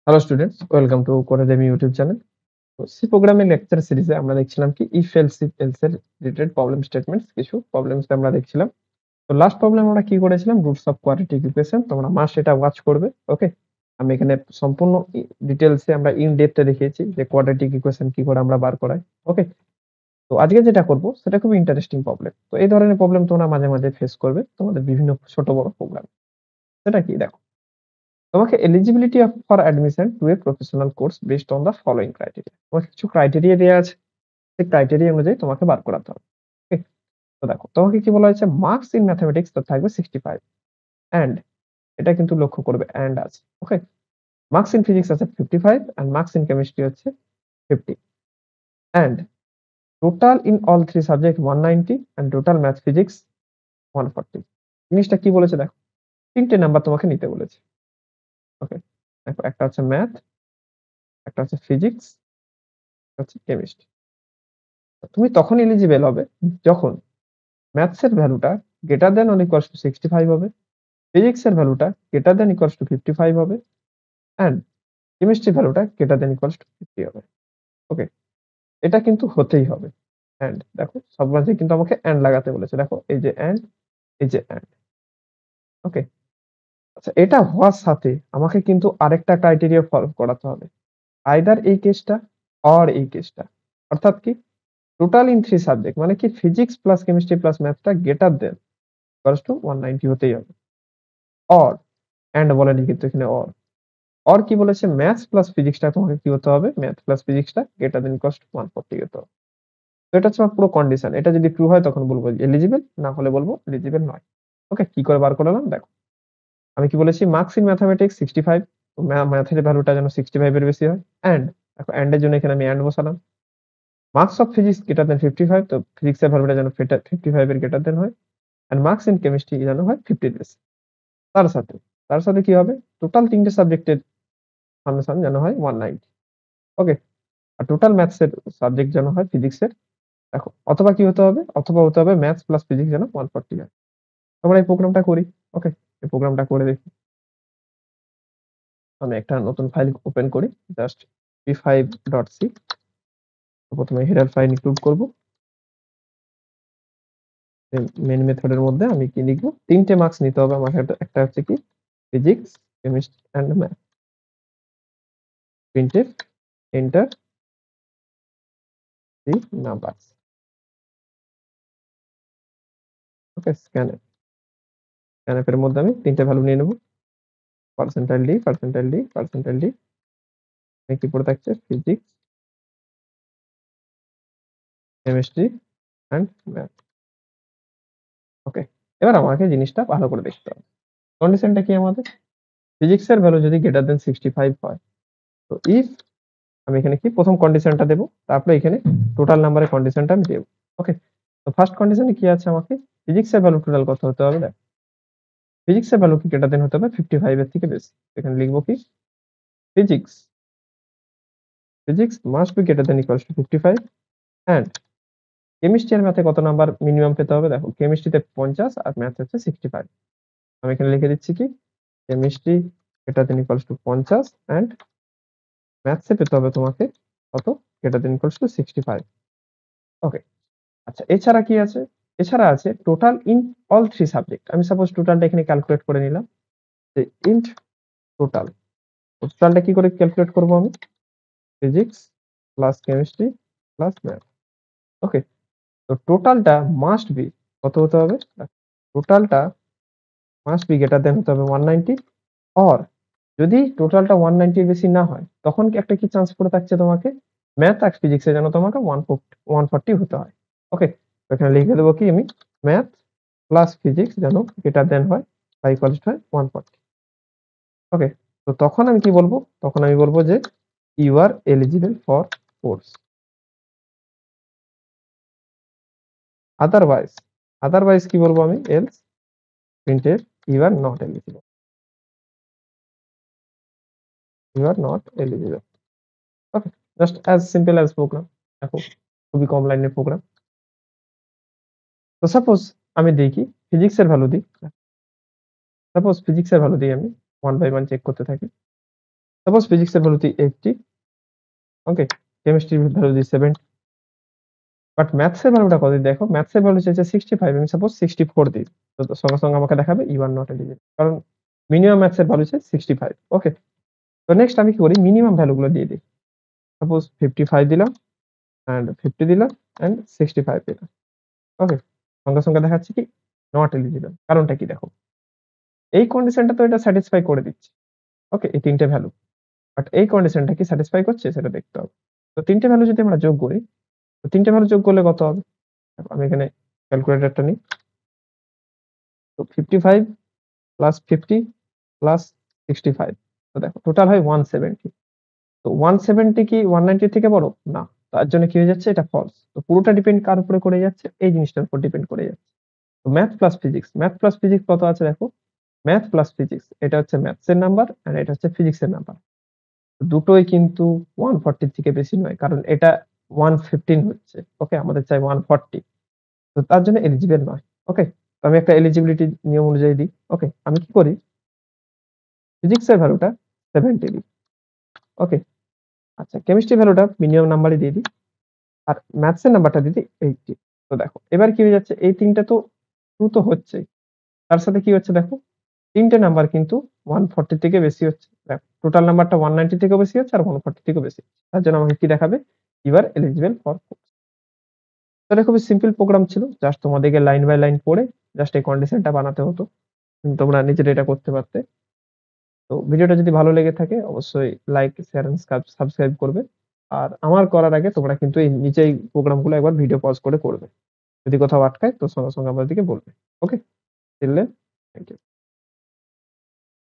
Hello students, welcome to Codedemy YouTube channel. তো C programming lecture সিরিজে আমরা দেখছিলাম কি ইফ এলস এর রিলেটেড প্রবলেম স্টেটমেন্টস কিছু প্রবলেমস আমরা দেখছিলাম। তো লাস্ট প্রবলেম আমরা কি করেছিলাম রুটস অফ কোয়াড্রেটিক ইকুয়েশন। তোমরা মাস্ট এটা ওয়াচ করবে। ওকে, আমি এখানে সম্পূর্ণ ডিটেইলসে আমরা ইন ডেপথে দেখিয়েছি যে কোয়াড্রেটিক ইকুয়েশন কি করে আমরা বার করাই। ওকে, তো আজকে যেটা করব সেটা খুব ইন্টারেস্টিং প্রবলেম। তো এই ধরনের প্রবলেম তোমরা মাঝে মাঝে ফেস করবে তোমাদের বিভিন্ন ছোট বড় প্রোগ্রাম। সেটা কি দেখো, তোমাকে eligibility for admission to a professional course based on the following criteria. তোমাকে কিছু ক্রাইটেরিয়া দেয়া আছে। সেই ক্রাইটেরিয়া অনুযায়ী তোমাকে বার করাতে হবে। ওকে? তো দেখো, তোমাকে কি বলা হয়েছে মার্কস ইন ম্যাথমেটিক্স তোর থাকবে 65 অ্যান্ড এটা কিন্তু লক্ষ্য করবে অ্যান্ড আছে। ওকে? মার্কস ইন ফিজিক্স আছে 55 অ্যান্ড মার্কস ইন কেমিস্ট্রি হচ্ছে 50 and total in all 3 subject 190 and total math physics 140। জিনিসটা কি বলেছে দেখো, ৩ টে নাম্বার তোমাকে নিতে বলেছে। ওকে? দেখো, একটা হচ্ছে ম্যাথ, একটা হচ্ছে ফিজিক্স, একটা হচ্ছে কেমিস্ট্রি। তুমি তখন এলিজিবল হবে যখন ম্যাথস এর ভ্যালুটা greater than or equals to 65 হবে, ফিজিক্স এর ভ্যালুটা গ্রেটার দ্যান ইকুয়ালস টু 55 হবে অ্যান্ড কেমিস্ট্রি ভ্যালুটা গ্রেটার দ্যান ইকুয়ালস টু 50 হবে। ওকে, এটা কিন্তু হতেই হবে। অ্যান্ড দেখো, সব মাঝে কিন্তু আমাকে অ্যান্ড লাগাতে বলেছে। দেখো, এই যে অ্যান্ড, এই যে অ্যান্ড। ওকে, আচ্ছা, এটা হওয়ার সাথে আমাকে কিন্তু আরেকটা ক্রাইটেরিয়া ফলো করাতে হবে। আইদার এই কেসটা অর এই কেসটা। অর্থাৎ কি, টোটাল ইন 3 সাবজেক্ট মানে কি ফিজিক্স প্লাস কেমিস্ট্রি প্লাস ম্যাথটা গ্রেটার দ্যান ইকুয়ালস টু 190 হতেই হবে। অর, এন্ড বলেনি কিন্তু এখানে অর। অর কি বলেছে, ম্যাথস প্লাস ফিজিক্সটা তোমাকে কি হতে হবে, ম্যাথ প্লাস ফিজিক্সটা গ্রেটার দেন ইকুয়ালস টু 140 হতে হবে। তো এটা হচ্ছে আমার পুরো কন্ডিশন। এটা যদি ট্রু হয় তখন বলবো এলিজিবল, না হলে বলবো এলিজিবল নয়। ওকে, কি করে বার করলাম দেখো, আমি কি বলেছি মার্কস ইন ম্যাথমেটিক্স 65, তো ম্যাথের ভ্যালুটা যেন 65 এর বেশি হয়। এন্ড দেখো, এন্ড এর জন্য এখানে আমি এন্ড বসালাম। Marks of physics greater than 55, তো ফিজিক্স এর ভ্যালুটা যেন 55 এর গ্রেটার দেন হয়। এন্ড মার্কস ইন কেমিস্ট্রি যেন হয় 50 এর বেশি। তার সাথে তার সাথে কি হবে, টোটাল 3টে সাবজেক্টের সামেশন যেন হয় 190। ওকে, আর টোটাল ম্যাথস এর সাবজেক্ট যেন হয় ফিজিক্স এর, দেখো, অথবা কি হতে হবে, অথবা হতে হবে ম্যাথস প্লাস ফিজিক্স যেন 140 হয়। আমরা এই প্রোগ্রামটা করি। ওকে, এই প্রোগ্রামটা করে দেখি। আমি একটা নতুন ফাইল ওপেন করি, জাস্ট p5.c। প্রথমে হেডার ফাইল ইনক্লুড করব। মেইন মেথডের মধ্যে আমি কি লিখব, 3টে মার্কস নিতে হবে আমাকে। একটা হচ্ছে কি physics, chemistry and math. Printf enter the numbers. Okay, scanf এর মধ্যে আমি 3টে ভ্যালু নিয়ে নেব, percentile D, percentile D, percentile D. কি পড়ে থাকছে, physics, chemistry and math. Okay, এবার আমাকে জিনিসটা ভালো করে দেখতে হবে। কন্ডিশনটা কি আমাদের, ফিজিক্স এর ভ্যালু যদি গ্রেটার দেন 65 হয়, তো ইফ, আমি এখানে কি প্রথম কন্ডিশনটা দেব, তারপরে এখানে টোটাল নাম্বারের কন্ডিশনটা আমি দেব। ওকে, তো ফার্স্ট কন্ডিশনে কি আছে, আমাকে ফিজিক্স এর ভ্যালু টোটাল কত হতে হবে দেখ, ফিজিক্স এর ভ্যালু কি গ্রেটার দেন হতে হবে 55 এর থেকে বেশি। এখানে লিখবো কি, physics physics must be greater than equals to 55 and chemistry আর ম্যাথে কত নাম্বার মিনিমাম পেতে হবে, দেখো কেমিস্ট্রিতে 50 আর ম্যাথ হচ্ছে 65। আমি এখানে লিখে দিচ্ছি কি, chemistry greater than equals to 50 and ম্যাথসে পেতে হবে তোমাকে কত, greater than equals to 65। Okay, আচ্ছা, এছাড়া কি আছে, এছাড়া আছে টোটাল ইন অল 3 সাবজেক্ট। আমি সাপোজ টোটালটা এখানে ক্যালকুলেট করে নিলাম যে ইন্ট টোটাল। টোটালটা কি করে ক্যালকুলেট করব আমি, physics plus chemistry plus math. Okay, তো টোটালটা মাস্ট বি কত হতে হবে, টোটালটা মাস্ট বি গ্রেটার দেন হতে হবে 190, অর যদি টোটালটা 190 এর বেশি না হয় তখন কি একটা কি চান্স পড়ে থাকছে তোমাকে, ম্যাথ আর ফিজিক্সে যেন তোমাকে 140 হতে হয়। ওকে, তো এখানে লিখে দেবো কি আমি, ম্যাথ প্লাস ফিজিক্স যেন গ্রেটার দেন হয় বা ইকুয়ালস টু হয় 140। ওকে, তো তখন আমি কি বলবো, তখন আমি বলবো যে you are eligible for course. Otherwise, otherwise কি বলবো আমি, else printed you are not eligible, you are not eligible. Okay, just as simple as program. দেখো, খুবই কম লাইনের প্রোগ্রাম। তো সাপোজ আমি দিই কি, ফিজিক্স এর ভ্যালু দিই, সাপোজ ফিজিক্স এর ভ্যালু দিই আমি 1/1 চেক করতে থাকি। সাপোজ ফিজিক্সের ভ্যালু দিই 80, ওকে, কেমিস্ট্রির ভ্যালু দিই 70, বাট ম্যাথস এর ভ্যালুটা কত দেখো, ম্যাথস এর ভ্যালু চাইছে 65, আমি সাপোজ 64 দিই, তো সঙ্গে সঙ্গে আমাকে দেখাবে ইউ আর নট এলিজিবল, কারণ মিনিমাম ম্যাথস এর ভ্যালু চাই 65, ওকে। তো নেক্সট আমি কি করি, মিনিমাম ভ্যালুগুলো দিয়ে দিই, সাপোজ 55 দিলাম এন্ড 50 দিলাম এন্ড 65 দিলাম, ওকে। সঙ্গে সঙ্গে দেখাচ্ছে কি নট এলিজিবল, কারণটা কি দেখো, এই কন্ডিশনটা তো এটা স্যাটিসফাই করে দিচ্ছে, ওকে, এই তিনটে ভ্যালু, বাট এই কন্ডিশনটা কি স্যাটিসফাই করছে সেটা দেখতে হবে। তো তিনটে ভ্যালু যদি আমরা যোগ করি, তো তিনটে ভ্যালু যোগ করলে কত হবে, দেখো আমি এখানে ক্যালকুলেটরটা নিই, তো 55 প্লাস 50 প্লাস 65, তো দেখো টোটাল হয় 170, তো 170 কি 190 থেকে বড় না, তার জন্য কি হয়ে যাচ্ছে, এটা ফলস। তো পুরোটা ডিপেন্ড কার উপরে করে যাচ্ছে, এই জিনিসটার উপর ডিপেন্ড করে যাচ্ছে। তো ম্যাথ প্লাস ফিজিক্স কত আছে দেখো, ম্যাথ প্লাস ফিজিক্স এটা হচ্ছে ম্যাথস এর নাম্বার আর এটা হচ্ছে ফিজিক্স এর নাম্বার, দুটোই কিন্তু 140 থেকে বেশি নয়, কারণ এটা 115 হচ্ছে, ওকে, আমাদের চাই 140, তো তার জন্য এলিজিবল নয়, ওকে। তো আমি একটা এলিজিবিলিটি নিয়ম অনুযায়ী দিই, ওকে, আমি কি করি, ফিজিক্স এর ভ্যালুটা 70 দিই, ওকে, আচ্ছা, কেমিস্ট্রি ভ্যালুটা মিনিমাম নাম্বারই দিয়ে দিই, আর ম্যাথস এর নাম্বারটা দিয়ে দিই 80। তো দেখো এবার কি হয়ে যাচ্ছে, এই তিনটা তো ট্রু তো হচ্ছেই, তার সাথে কি হচ্ছে দেখো, তিনটে নাম্বার কিন্তু 140 থেকে বেশি হচ্ছে, দেখো টোটাল নাম্বারটা 190 থেকেও বেশি হচ্ছে আর 140 থেকেও বেশি হচ্ছে। তার জন্য আমাকে কি দেখাবে, you are eligible for course. তো এটা খুবই সিম্পল প্রোগ্রাম ছিল, জাস্ট তোমাদেরকে লাইন বাই লাইন পড়ে জাস্ট এই কন্ডিশনটা বানাতে হতো, তোমরা নিজেরা এটা করতে পারতে। তো ভিডিওটা যদি ভালো লেগে থাকে অবশ্যই লাইক, শেয়ার এন্ড সাবস্ক্রাইব করবে। আর আমার করার আগে তোমরা কিন্তু এই নিচেই প্রোগ্রামগুলো একবার ভিডিও পজ করে করবে। যদি কোথাও আটকায় তো সঙ্গে সঙ্গে আমাদেরকে বলবে। Okay? Till then, thank you.